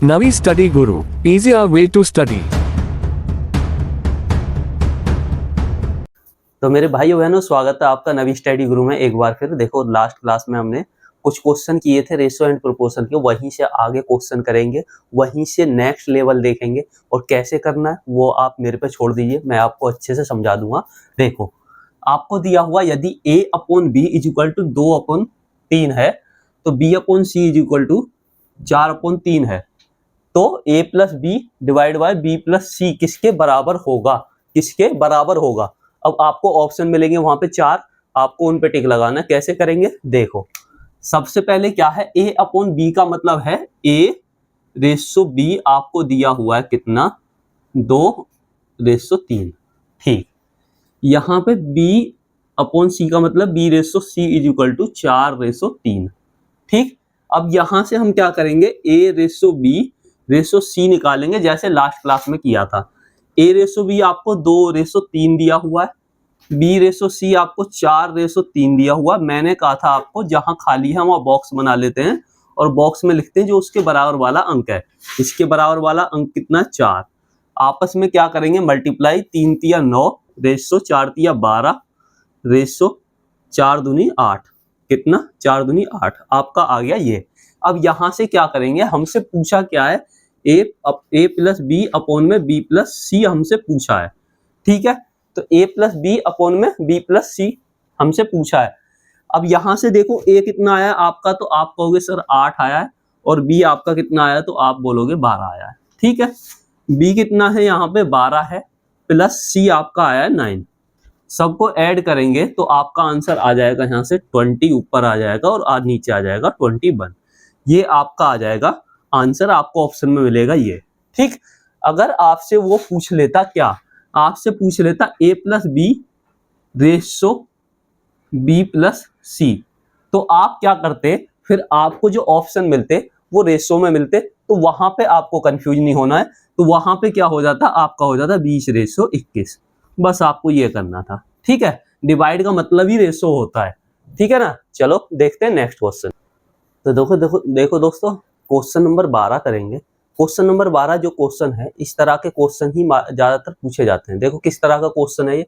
Navi Study Guru, easier way to study। तो मेरे भाइयों बहनों, स्वागत है आपका नवी स्टडी गुरु में एक बार फिर। देखो, लास्ट क्लास में हमने कुछ क्वेश्चन किए थे रेशियो एंड प्रोपोर्शन के, वहीं से आगे क्वेश्चन करेंगे, वहीं से नेक्स्ट लेवल देखेंगे और कैसे करना है वो आप मेरे पे छोड़ दीजिए, मैं आपको अच्छे से समझा दूंगा। देखो, आपको दिया हुआ यदि a upon B is equal to 2/3 है तो b upon C is equal to 4/3 है, तो a plus B divide by b plus C किसके बराबर होगा? किसके बराबर होगा? अब आपको ऑप्शन मिलेंगे वहां पे 4, आपको उन पे टिक लगाना है। कैसे करेंगे? देखो, सबसे पहले क्या है, a अपॉन बी का मतलब है a रेशो b आपको दिया हुआ है कितना? 2/3। ठीक, यहाँ पे b अपॉन c का मतलब b ratio c is equal to 4/3। ठीक, अब यहां से हम क्या करेंगे, a ratio b ratio c निकालेंगे जैसे लास्ट क्लास में किया था। a रेशो b आपको 2/3 दिया हुआ है, b रेशो c आपको 4/3 दिया हुआ। मैंने कहा था आपको जहां खाली है वहां बॉक्स बना लेते हैं और बॉक्स में लिखते हैं जो उसके बराबर वाला अंक है। इसके बराबर वाला अंक कितना? 4। आपस में क्या करेंगे? मल्टीप्लाई, 3 तिया 9 रेशो 4 तिया 12 रेशो 4 दूनी 8। कितना? 4 दूनी 8 आपका आ गया ये। अब यहां से क्या करेंगे, हमसे पूछा क्या है, a प्लस बी अपॉन में b प्लस सी हमसे पूछा है। ठीक है, तो a प्लस बी अपॉन में b प्लस सी हमसे पूछा है। अब यहां से देखो a कितना आया आपका, तो आप कहोगे सर 8 आया है, और b आपका कितना आया, तो आप बोलोगे 12 आया है। ठीक है, b कितना है यहाँ पे? 12 है, प्लस c आपका आया है 9। सबको ऐड करेंगे तो आपका आंसर आ जाएगा यहाँ से 20 ऊपर आ जाएगा और आज नीचे आ जाएगा 21। ये आपका आ जाएगा आंसर, आपको ऑप्शन में मिलेगा ये। ठीक, अगर आपसे वो पूछ लेता, क्या आपसे पूछ लेता a plus B ratio b plus C, तो आप क्या करते? फिर आपको जो ऑप्शन मिलते वो रेशो में मिलते, तो वहां पे आपको कंफ्यूज नहीं होना है। तो वहां पे क्या हो जाता? आपका हो जाता 20/21। बस आपको ये करना था। ठीक है, डिवाइड का मतलब ही रेशो होता है। ठीक है ना? चलो देखते हैं नेक्स्ट क्वेश्चन। तो देखो देखो देखो दोस्तों, क्वेश्चन नंबर 12 करेंगे। क्वेश्चन नंबर 12 जो क्वेश्चन है, इस तरह के क्वेश्चन ही ज्यादातर पूछे जाते हैं। देखो किस तरह का क्वेश्चन है ये।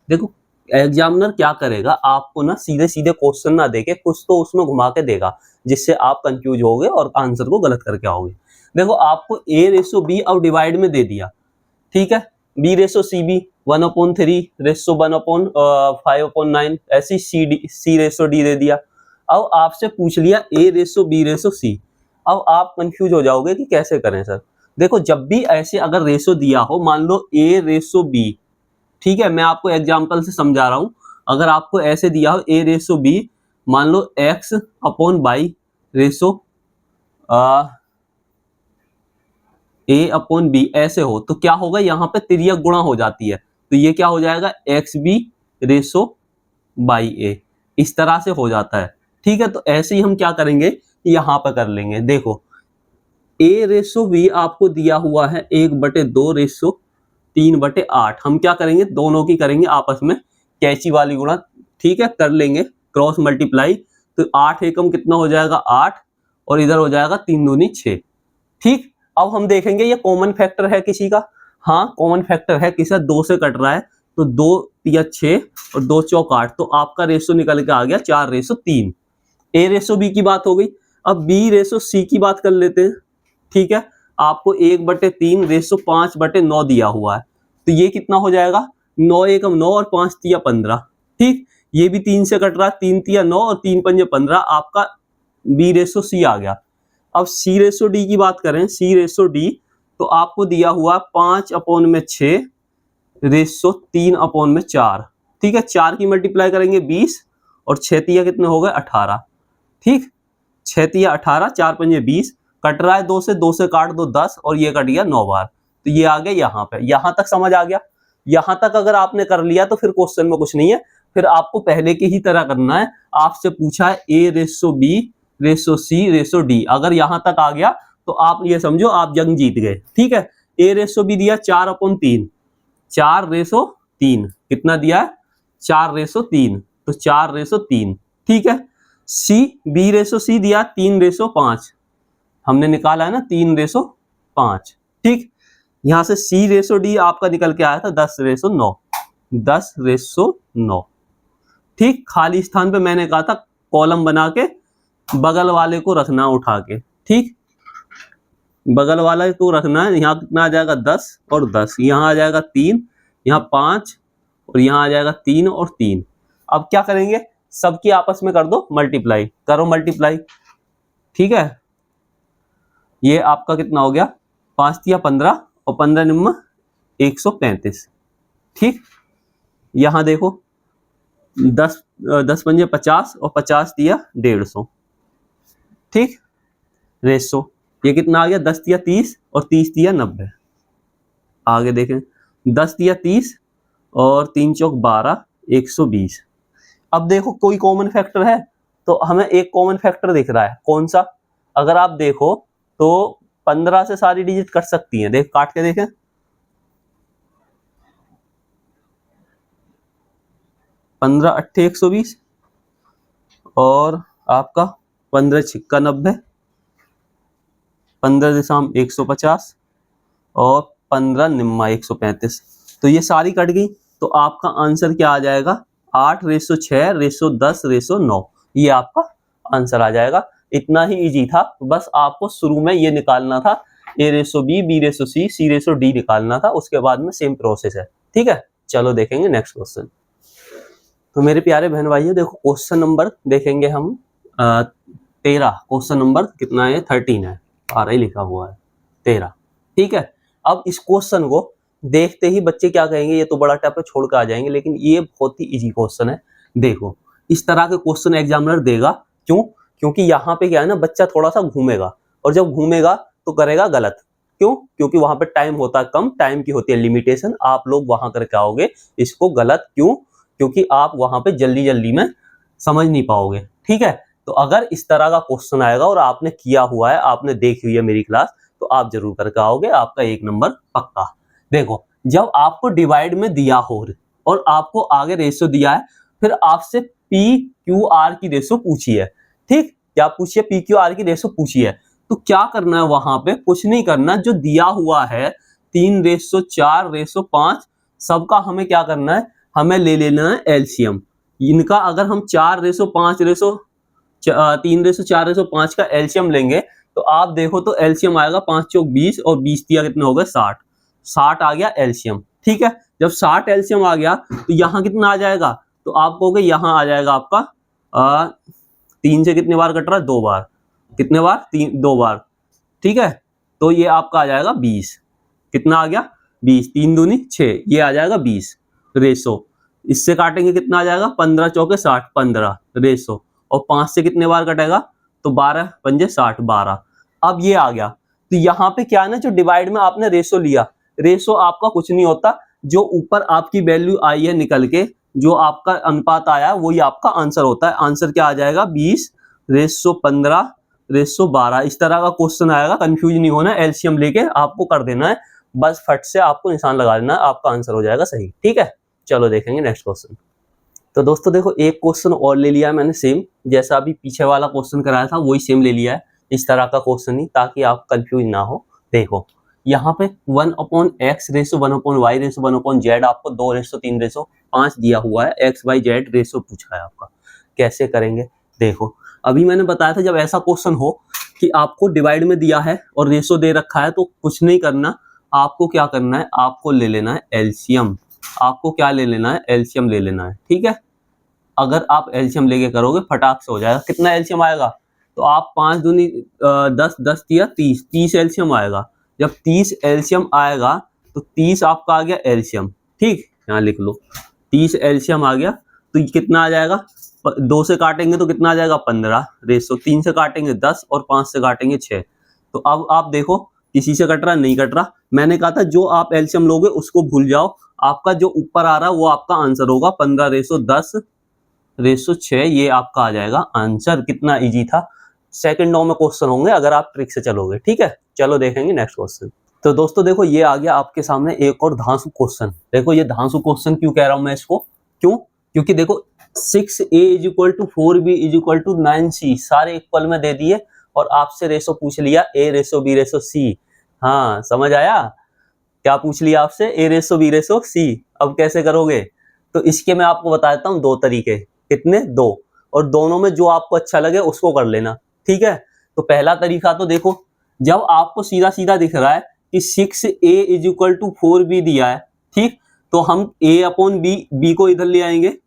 देखो, एग्जामिनर क्या करेगा, आपको ना सीधे सीधे क्वेश्चन ना देके कुछ तो उसमें घुमा के देगा, जिससे आप कंफ्यूज होगे और आंसर को गलत करके आओगे। देखो, आपको a रेशो b अब डिवाइड में दे दिया। ठीक है, b ratio C B 1/3 ratio 1/5/9, ऐसी c रेशो d दे दिया। अब आपसे पूछ लिया a ratio b ratio c। अब आप कंफ्यूज हो जाओगे कि कैसे करें सर। देखो, जब भी ऐसे अगर रेशो दिया हो, मान लो a रेशो b, ठीक है, मैं आपको एग्जांपल से समझा रहा हूं। अगर आपको ऐसे दिया हो a रेशो b, मान लो x upon by ratio a upon b ऐसे हो, तो क्या होगा, यहाँ पे तिर्यक गुणा हो जाती है, तो ये क्या हो जाएगा, xb रेशो बाई a, इस तरह से हो जाता है। ठीक है, तो ऐसे ही हम क्या करेंगे, यहाँ पे कर लेंगे। देखो, a रेशो b आपको दिया हुआ है 1/2 रेशो 3/8। हम क्या करेंगे, दोनों की करेंगे आपस में कैची वाली गुणा। ठीक है, कर लेंगे क्रॉस मल्टीप्लाई, तो 8 एकम कितना हो जाएगा, 8, और इधर हो जाएगा 3 दूनी 6। ठीक, अब हम देखेंगे ये कॉमन फैक्टर है किसी का। हाँ, कॉमन फैक्टर है, किसी 2 से कट रहा है, तो 2 या 6 और 2 चौक 8, तो आपका रेशो निकल के आ गया 4/3। a रेशो b की बात हो गई। अब b रेशो c की बात कर लेते हैं। ठीक है, आपको 1/3 रेशो 5/9 दिया हुआ है, तो ये कितना हो जाएगा, 9 एकम 9 और 5 तिया 15। ठीक, ये भी 3 से कट रहा है, 3 तिया 9 और 3 पंजे 15, आपका b रेशो c आ गया। अब c रेशो d की बात करें, c रेशो d, तो आपको दिया हुआ 5/6 रेशो 3/4। ठीक है, 4 की मल्टीप्लाई करेंगे 20 और 6 तिया कितने हो गए, 18। ठीक, 6 तिया 18, 4 पंजे 20, कट रहा है 2 से, 2 से काट दो 10, और ये कट गया 9 बार, तो ये आ गया यहाँ पे। यहाँ तक समझ आ गया? यहाँ तक अगर आपने कर लिया तो फिर क्वेश्चन में कुछ नहीं है, फिर आपको पहले की ही तरह करना है। आपसे पूछा है a ratio b ratio c ratio d, अगर यहाँ तक आ गया तो आप ये समझो आप जंग जीत गए। ठीक है, a रेशो b दिया 4/3, 4/3 कितना दिया है, 4/3, तो 4/3। ठीक है, b रेशो c दिया 3/5, हमने निकाला है ना 3/5, 5। ठीक, यहाँ से C रेशो D आपका निकल के आया था 10/9, 10/9। ठीक, खाली स्थान पे मैंने कहा था कॉलम बना के बगल वाले को रखना उठा के। ठीक, बगल वाले को रखना है। यहाँ कितना आ जाएगा 10 और 10, यहाँ आ जाएगा 3, यहाँ 5 और यहाँ आ जाएगा 3 और 3। अब क्या करेंगे, सबकी आपस में कर दो मल्टीप्लाई, करो मल्टीप्लाई। ठीक है, ये आपका कितना हो गया, 5 तिया 15 और 15 निम्मा 135। ठीक, यहाँ देखो 10 पंजे 50 और 50 दिया 150। ठीक, रेशो ये कितना आ गया, 10 दिया 30 और 30 दिया 90। आगे देखें, 10 दिया 30 और 3 चौक 12, 120। अब देखो कोई कॉमन फैक्टर है, तो हमें एक कॉमन फैक्टर दिख रहा है, कौन सा? अगर आप देखो तो 15 से सारी डिजिट कट सकती हैं। देख काट के देखें, 15 अट्ठे 120 और आपका 15 छिक्का 90, 15 दिशाम 150 और 15 निम्मा 135। तो ये सारी कट गई, तो आपका आंसर क्या आ जाएगा, 8/6/10/9। ये आपका आंसर आ जाएगा। इतना ही इजी था, बस आपको शुरू में ये निकालना था, A/B, B/C, C/D निकालना था। उसके बाद में सेम प्रोसेस है। ठीक है, चलो देखेंगे नेक्स्ट क्वेश्चन। तो मेरे प्यारे बहन भाइयों, देखो क्वेश्चन नंबर देखेंगे हम 13। क्वेश्चन नंबर कितना है, 13 है, 12 ही लिखा हुआ है, 13। ठीक है, अब इस क्वेश्चन को देखते ही बच्चे क्या कहेंगे, ये तो बड़ा टफ है, छोड़ कर आ जाएंगे। लेकिन ये बहुत ही इजी क्वेश्चन है। देखो, इस तरह के क्वेश्चन एग्जामिनर देगा, क्यों? क्योंकि यहाँ पे क्या है ना, बच्चा थोड़ा सा घूमेगा, और जब घूमेगा तो करेगा गलत। क्यों? क्योंकि वहां पे टाइम होता है कम, टाइम की होती है लिमिटेशन। आप लोग वहां करके आओगे इसको गलत। क्यों? क्योंकि आप वहां पे जल्दी जल्दी में समझ नहीं पाओगे। ठीक है, तो अगर इस तरह का क्वेश्चन आएगा और आपने किया हुआ है, आपने देखी हुई है मेरी क्लास, तो आप जरूर करके आओगे, आपका 1 नंबर पक्का। देखो, जब आपको डिवाइड में दिया हो और आपको आगे रेशो दिया है, फिर आपसे PQR की रेशो पूछी है। ठीक, क्या पूछिए, PQR की रेशो पूछी है, तो क्या करना है, वहां पे कुछ नहीं करना। जो दिया हुआ है 3/4/5, सबका हमें क्या करना है, हमें ले लेना है एलसीएम। इनका अगर हम 3/4/5 का एलसीएम लेंगे, तो आप देखो तो एलसीएम आएगा 5 चौक 20 और 20 दिया कितना हो गया, 60। 60 आ गया एलसीएम। ठीक है, जब 60 एलसीएम आ गया तो यहाँ कितना आ जाएगा, तो आप कहोगे यहाँ आ जाएगा आपका 3 से कितने बार कट रहा है, 2 बार। कितने बार, 2 बार। ठीक है, तो ये आपका आ जाएगा 20। कितना आ गया, 20, 3 दूनी 6, ये आ जाएगा 20 रेशो। इससे काटेंगे कितना आ जाएगा, 15 चौके 60, 15 रेशो। और 5 से कितने बार कटेगा, तो 12 पंजे 60, 12। अब ये आ गया, तो यहाँ पे क्या है ना, जो डिवाइड में आपने रेशो लिया, रेशो आपका कुछ नहीं होता, जो ऊपर आपकी वैल्यू आई है निकल के, जो आपका अनुपात आया वही आपका आंसर होता है। आंसर क्या आ जाएगा, 20/15/12। इस तरह का क्वेश्चन आएगा, कंफ्यूज नहीं होना, एलसीएम लेके आपको कर देना है, बस फट से आपको निशान लगा देना है, आपका आंसर हो जाएगा सही। ठीक है, चलो देखेंगे नेक्स्ट क्वेश्चन। तो दोस्तों देखो, एक क्वेश्चन और ले लिया मैंने सेम, जैसा अभी पीछे वाला क्वेश्चन कराया था वही सेम ले लिया है, इस तरह का क्वेश्चन ही, ताकि आप कंफ्यूज ना हो। देखो, यहाँ पे 1/x ratio 1/y ratio 1/z आपको 2/3/5 दिया हुआ है, x y z रेशो पूछा है आपका, कैसे करेंगे। देखो, अभी मैंने बताया था, जब ऐसा क्वेश्चन हो कि आपको डिवाइड में दिया है और रेशो दे रखा है, तो कुछ नहीं करना, आपको क्या करना है, आपको ले लेना है एलसीएम। आपको क्या ले लेना है, एलसीएम ले लेना है। ठीक है, अगर आप एलसीएम लेके करोगे फटाक से हो जाएगा। कितना एलसीएम आएगा, तो आप 5 दूनी 10, 10 दिया 30, 30 एलसीएम आएगा। जब 30 एलसीएम आएगा तो 30 आपका आ गया एलसीएम। ठीक, यहाँ लिख लो, 30 एलसीएम आ गया, तो कितना आ जाएगा, 2 से काटेंगे तो कितना आ जाएगा, 15 रेशो, 3 से काटेंगे 10 और 5 से काटेंगे 6। तो अब आप देखो, किसी से कट रहा, नहीं कट रहा। मैंने कहा था जो आप एलसीएम लोगे उसको भूल जाओ, आपका जो ऊपर आ रहा है वो आपका आंसर होगा। 15/10/6 ये आपका आ जाएगा आंसर। कितना इजी था, सेकंडों में क्वेश्चन होंगे अगर आप ट्रिक से चलोगे। ठीक है, चलो देखेंगे नेक्स्ट क्वेश्चन। तो दोस्तों देखो, ये आ गया आपके सामने एक और धांसू क्वेश्चन। देखो, ये धांसू क्वेश्चन क्यों कह रहा हूं मैं इसको, क्यों? क्योंकि देखो 6a = 4b = 9c सारे इक्वल में दे दिए, और आपसे रेशो पूछ लिया A/B/C, हाँ समझ आया, क्या पूछ लिया आपसे, ए रेसो बी रेसो सी। अब कैसे करोगे, तो इसके मैं आपको बता देता हूँ दो तरीके, कितने, दो, और दोनों में जो आपको अच्छा लगे उसको कर लेना, ठीक है। तो पहला तरीका तो देखो, जब आपको सीधा सीधा दिख रहा है कि 6a is equal to 4b दिया है, ठीक, तो हम a अपॉन बी को इधर ले आएंगे,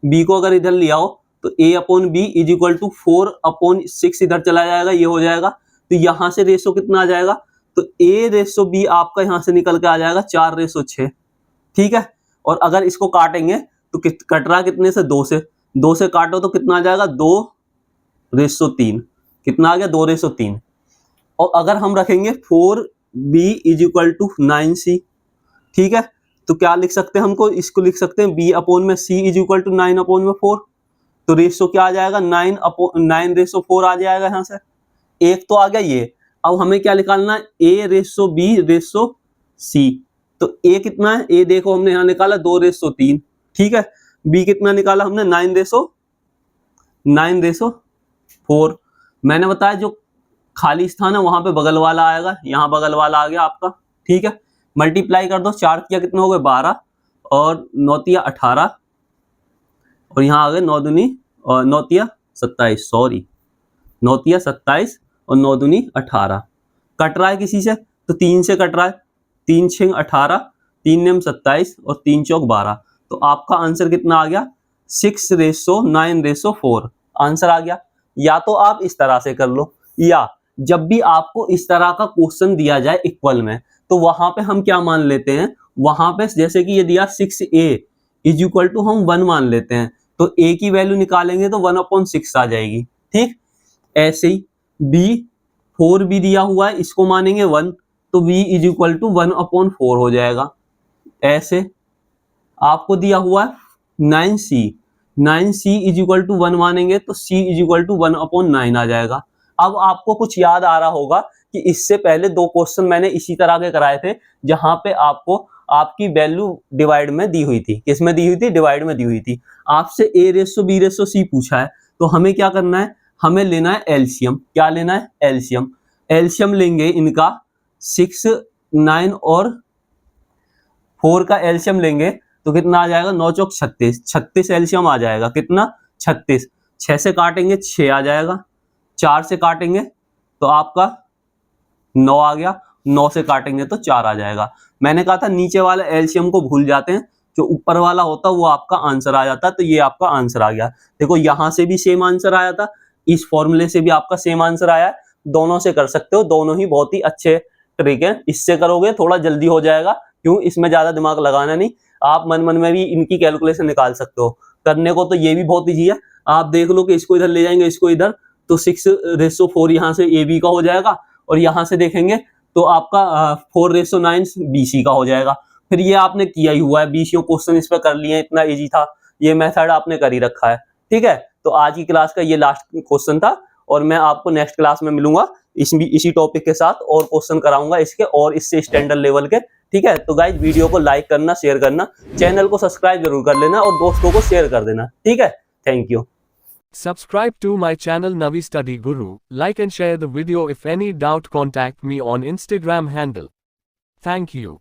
b को अगर इधर ले आओ तो a upon B is equal to 4 upon 6 इधर चला जाएगा, ये हो जाएगा। तो यहां से रेशो कितना आ जाएगा, तो a रेशो b आपका यहां से निकल के आ जाएगा 4 रेशो 6, ठीक है। और अगर इसको काटेंगे तो कट रहा कितने से, 2 से, 2 से काटो तो कितना आ जाएगा, 2 रेशो 3, कितना आ गया, 2 रेशो 3। और अगर हम रखेंगे 4b is equal to 9c, ठीक है, तो क्या लिख सकते हैं, हमको इसको लिख सकते हैं b अपॉन में c is equal to 9 upon में 4। तो रेशो क्या आ जाएगा, 9 रेशो 4 आ जाएगा यहाँ से, एक तो आ गया ये। अब हमें क्या निकालना है, a ratio b ratio c। तो a कितना है, a देखो हमने यहाँ निकाला 2 रेशो 3, ठीक है। b कितना निकाला हमने, 9 रेशो 4। मैंने बताया जो खाली स्थान है वहां पे बगल वाला आएगा, यहाँ बगल वाला आ गया आपका, ठीक है। मल्टीप्लाई कर दो, 4 किया कितना हो गए 12, और 9 तिया 18, और यहाँ आ गए 9 दूनी और 9 तिया 27, सॉरी 9 तिया 27 और 9 दूनी 18। कट रहा है किसी से, तो 3 से कट रहा है, 3 6 18, 3 नेम 27 और 3 चौक 12। तो आपका आंसर कितना आ गया, 6 रेशो 9 रेशो 4 आंसर आ गया। या तो आप इस तरह से कर लो, या जब भी आपको इस तरह का क्वेश्चन दिया जाए इक्वल में, तो वहां पे हम क्या मान लेते हैं, वहां पे जैसे कि ये दिया 6a इज इक्वल टू हम 1 मान लेते हैं, तो a की वैल्यू निकालेंगे तो 1/6 आ जाएगी, ठीक। ऐसे ही b 4b दिया हुआ है, इसको मानेंगे 1, तो b इज इक्वल टू 1/4 हो जाएगा। ऐसे आपको दिया हुआ है 9c इज इक्वल टू 1 मानेंगे तो c इज इक्वल टू 1/9 आ जाएगा। अब आपको कुछ याद आ रहा होगा कि इससे पहले 2 क्वेश्चन मैंने इसी तरह के कराए थे, जहां पे आपको आपकी वैल्यू डिवाइड में दी हुई थी, किस में दी हुई थी, डिवाइड में दी हुई थी। आपसे a ratio b ratio c पूछा है, तो हमें क्या करना है, हमें लेना है एलसीएम। क्या लेना है, एलसीएम। एलसीएम लेंगे इनका, 6 9 और 4 का एलसीएम लेंगे तो कितना आ जाएगा, 9 चौक 36, 36 एलसीएम आ जाएगा, कितना 36। 6 से काटेंगे 6 आ जाएगा, 4 से काटेंगे तो आपका 9 आ गया, 9 से काटेंगे तो 4 आ जाएगा। मैंने कहा था नीचे वाला एलसीएम को भूल जाते हैं, जो ऊपर वाला होता है वो आपका आंसर आ जाता है। तो ये आपका आंसर आ गया। देखो यहां से भी सेम आंसर आया था, इस फॉर्मूले से भी आपका सेम आंसर आया है। दोनों से कर सकते हो, दोनों ही बहुत ही अच्छे तरीके हैं। इससे करोगे थोड़ा जल्दी हो जाएगा, क्यों, इसमें ज्यादा दिमाग लगाना नहीं, आप मन मन में भी इनकी कैलकुलेशन निकाल सकते हो। करने को तो ये भी बहुत ईजी है, आप देख लो कि इसको इधर ले जाएंगे, इसको इधर, तो 6 रेशो 4 यहाँ से ए बी का हो जाएगा, और यहाँ से देखेंगे तो आपका 4 रेशो 9 बीसी का हो जाएगा। फिर ये आपने किया ही हुआ है, बीसीओ क्वेश्चन इस पर कर लिए, इतना इजी था, ये मेथड आपने कर ही रखा है, ठीक है। तो आज की क्लास का ये लास्ट क्वेश्चन था, और मैं आपको नेक्स्ट क्लास में मिलूंगा इसी टॉपिक के साथ, और क्वेश्चन कराऊंगा इसके और इससे स्टैंडर्ड लेवल के, ठीक है। तो गाइज वीडियो को लाइक करना, शेयर करना, चैनल को सब्सक्राइब जरूर कर लेना, और दोस्तों को शेयर कर देना, ठीक है। Thank you. Subscribe to my channel Navi Study Guru. Like and share the video. If any doubt, contact me on Instagram handle. Thank you.